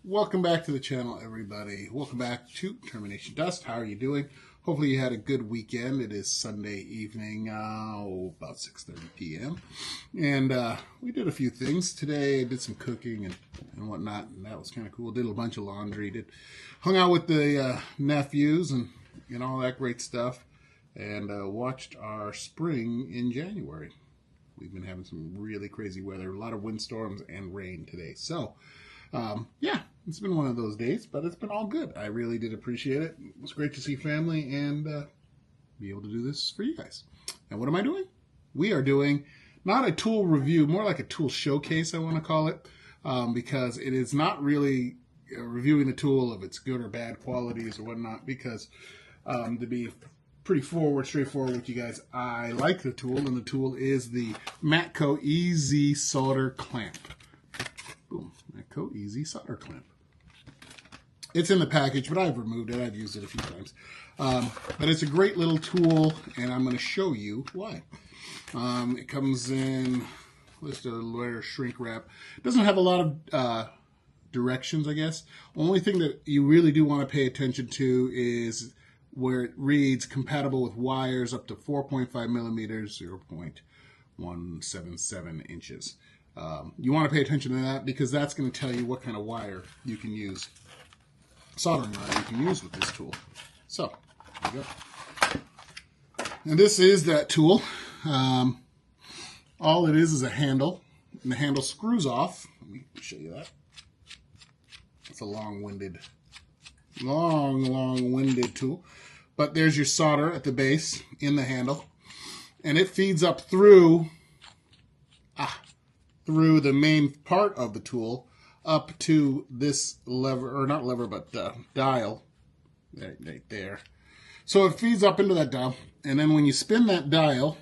Welcome back to the channel, everybody. Welcome back to Termination Dust. How are you doing? Hopefully you had a good weekend. It is Sunday evening, about 6:30 p.m. And we did a few things. Today I did some cooking and whatnot, and that was kind of cool. Did a bunch of laundry. Hung out with the nephews and all that great stuff. And watched our spring in January. We've been having some really crazy weather. A lot of windstorms and rain today. So, yeah, it's been one of those days, but it's been all good. I really did appreciate it. It was great to see family and be able to do this for you guys. And what am I doing? We are doing not a tool review, more like a tool showcase, I want to call it, because it is not really reviewing the tool of its good or bad qualities or whatnot, because to be pretty straightforward with you guys, I like the tool, and the tool is the Matco Easy Solder Clamp. Boom, Matco Easy Solder Clamp. It's in the package, but I've removed it. I've used it a few times. But it's a great little tool, and I'm going to show you why. It comes in just a layer shrink wrap. It doesn't have a lot of directions, I guess. Only thing that you really do want to pay attention to is where it reads compatible with wires up to 4.5 millimeters, 0.177 inches. You want to pay attention to that because that's going to tell you what kind of wire you can use, soldering wire you can use with this tool. So, there you go. And this is that tool. All it is a handle, and the handle screws off. Let me show you that. It's a long-winded tool. But there's your solder at the base in the handle. And it feeds up through the main part of the tool up to this lever, or not lever, but dial. Right there. So it feeds up into that dial. And then when you spin that dial,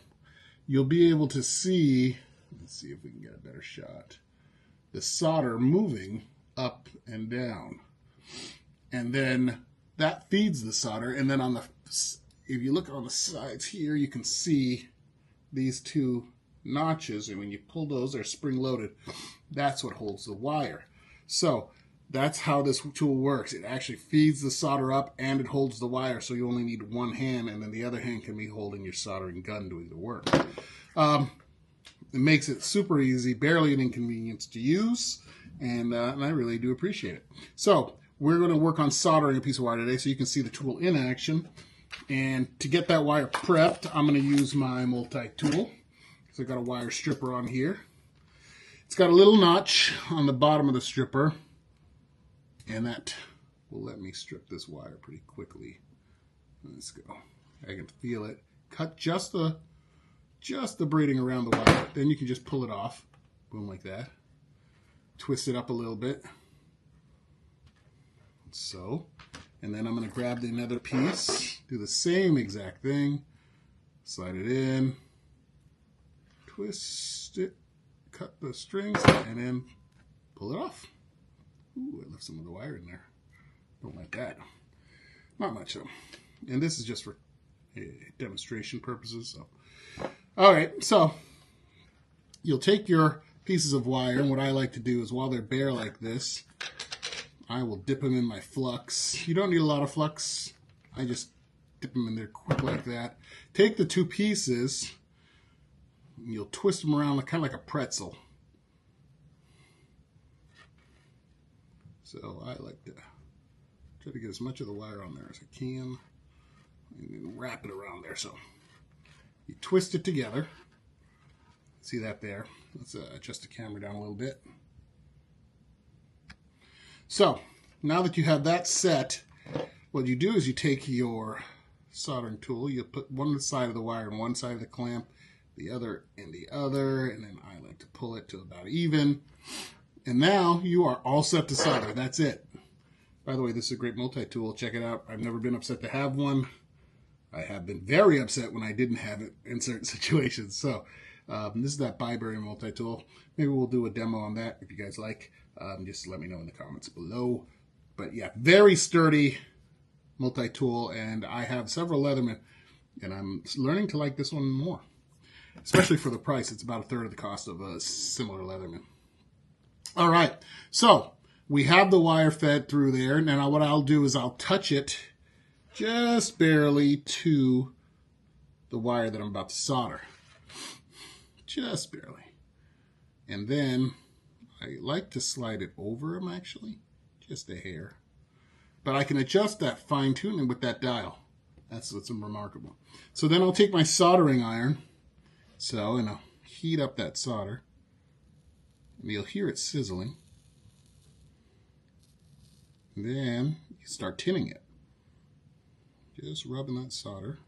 you'll be able to see, let's see if we can get a better shot, the solder moving up and down. And then that feeds the solder. And then if you look on the sides here, you can see these two notches. And when you pull those, they're spring loaded. That's what holds the wire. So that's how this tool works. It actually feeds the solder up and it holds the wire. So you only need one hand, and then the other hand can be holding your soldering gun doing the work. It makes it super easy, barely an inconvenience to use. And I really do appreciate it. So we're going to work on soldering a piece of wire today so you can see the tool in action. And to get that wire prepped, I'm going to use my multi-tool. So I've got a wire stripper on here. It's got a little notch on the bottom of the stripper. And that will let me strip this wire pretty quickly. Let's go. I can feel it. Cut just the braiding around the wire. Then you can just pull it off. Boom, like that. Twist it up a little bit. So, and then I'm going to grab another piece, do the same exact thing, slide it in, twist it, cut the strings, and then pull it off. Ooh, I left some of the wire in there. Don't like that. Not much though. And this is just for demonstration purposes. So, all right, so you'll take your pieces of wire, and what I like to do is while they're bare like this, I will dip them in my flux. You don't need a lot of flux. I just dip them in there quick like that. Take the two pieces, and you'll twist them around kind of like a pretzel. So I like to try to get as much of the wire on there as I can, and then wrap it around there. So you twist it together. See that there? Let's adjust the camera down a little bit. So, now that you have that set, what you do is you take your soldering tool, you put one side of the wire on one side of the clamp, the other in the other, and then I like to pull it to about even. And now you are all set to solder. That's it. By the way, this is a great multi-tool. Check it out. I've never been upset to have one. I have been very upset when I didn't have it in certain situations. So, this is that Byberry multi-tool. Maybe we'll do a demo on that if you guys like. Just let me know in the comments below. But yeah, very sturdy multi-tool, and I have several Leatherman, and I'm learning to like this one more, especially for the price. It's about a third of the cost of a similar Leatherman. All right, so we have the wire fed through there. Now what I'll do is I'll touch it just barely to the wire that I'm about to solder. Just barely. And then I like to slide it over them, actually. Just a hair. But I can adjust that fine-tuning with that dial. That's what's remarkable. So then I'll take my soldering iron. And I'll heat up that solder. And you'll hear it sizzling. And then you start tinning it. Just rubbing that solder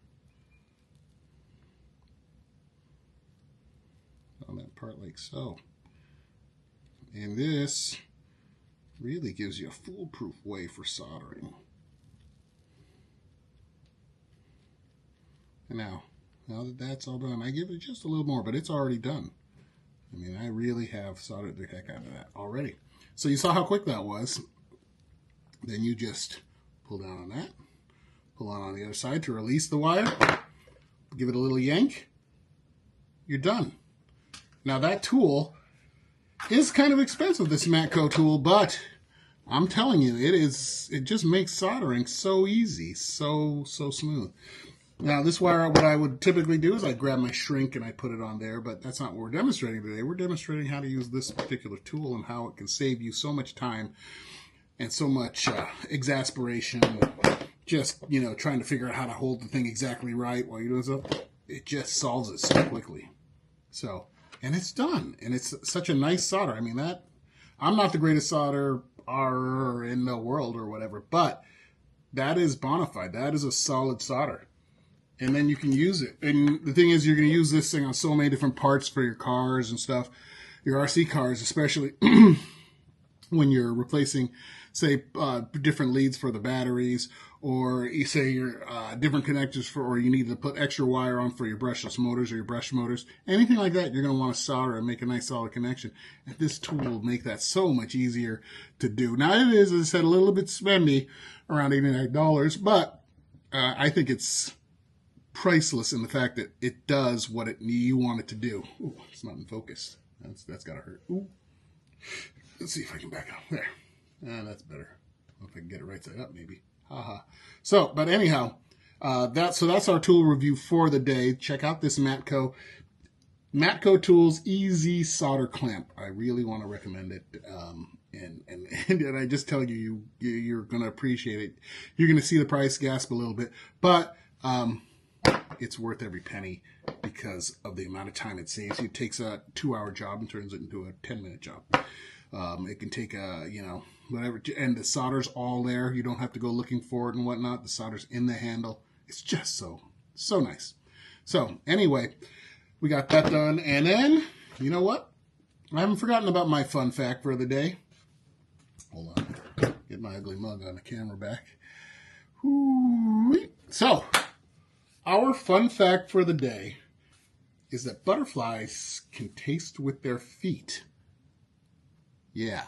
on that part like so. And this really gives you a foolproof way for soldering. And now that that's all done, I give it just a little more, but it's already done. I mean, I really have soldered the heck out of that already. So you saw how quick that was. Then you just pull down on that. Pull on the other side to release the wire. Give it a little yank. You're done. Now that tool is kind of expensive, this Matco tool, but I'm telling you, it just makes soldering so easy, so smooth. Now this wire, what I would typically do is I grab my shrink and I put it on there, but that's not what we're demonstrating today. We're demonstrating how to use this particular tool and how it can save you so much time and so much exasperation. Just, trying to figure out how to hold the thing exactly right while you're doing stuff. It just solves it so quickly. And it's done. And it's such a nice solder. I mean, I'm not the greatest solderer in the world or whatever, but that is bona fide. That is a solid solder. And then you can use it. And the thing is, you're going to use this thing on so many different parts for your cars and stuff, your RC cars, especially when you're replacing, say, different leads for the batteries, or you say your different connectors or you need to put extra wire on for your brushless motors or your brush motors, anything like that, you're going to want to solder and make a nice solid connection. And this tool will make that so much easier to do. Now it is, as I said, a little bit spendy, around $89, but I think it's priceless in the fact that it does what you want it to do. Ooh, it's not in focus. That's got to hurt. Ooh. Let's see if I can back up. There. That's better. If I can get it right side up, maybe. Haha. But anyhow, that's our tool review for the day. Check out this Matco Tools Easy Solder Clamp. I really want to recommend it. And I just tell you, you're going to appreciate it. You're going to see the price gasp a little bit, but it's worth every penny because of the amount of time it saves you. It takes a 2-hour job and turns it into a 10-minute job. It can take whatever, and the solder's all there. You don't have to go looking for it and whatnot. The solder's in the handle. It's just so nice. So anyway, we got that done. And then, you know what? I haven't forgotten about my fun fact for the day. Hold on. Get my ugly mug on the camera back. So, our fun fact for the day is that butterflies can taste with their feet. Yeah.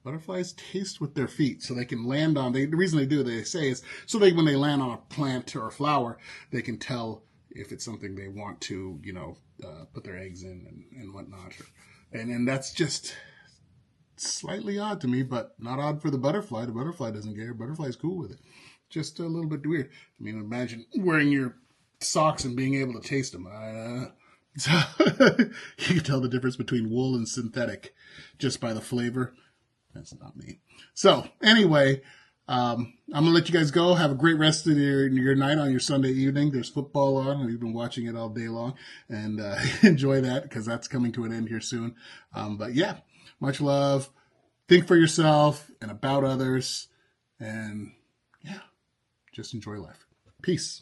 Butterflies taste with their feet, so they can land on, the reason they do it, they say, is so when they land on a plant or a flower, they can tell if it's something they want to, put their eggs in and whatnot. And that's just slightly odd to me, but not odd for the butterfly. The butterfly doesn't care. Butterfly's cool with it. Just a little bit weird. I mean, imagine wearing your socks and being able to taste them. So you can tell the difference between wool and synthetic just by the flavor. That's not me. So anyway, I'm going to let you guys go. Have a great rest of your night on your Sunday evening. There's football on. We've been watching it all day long. And enjoy that because that's coming to an end here soon. But yeah, much love. Think for yourself and about others. And yeah, just enjoy life. Peace.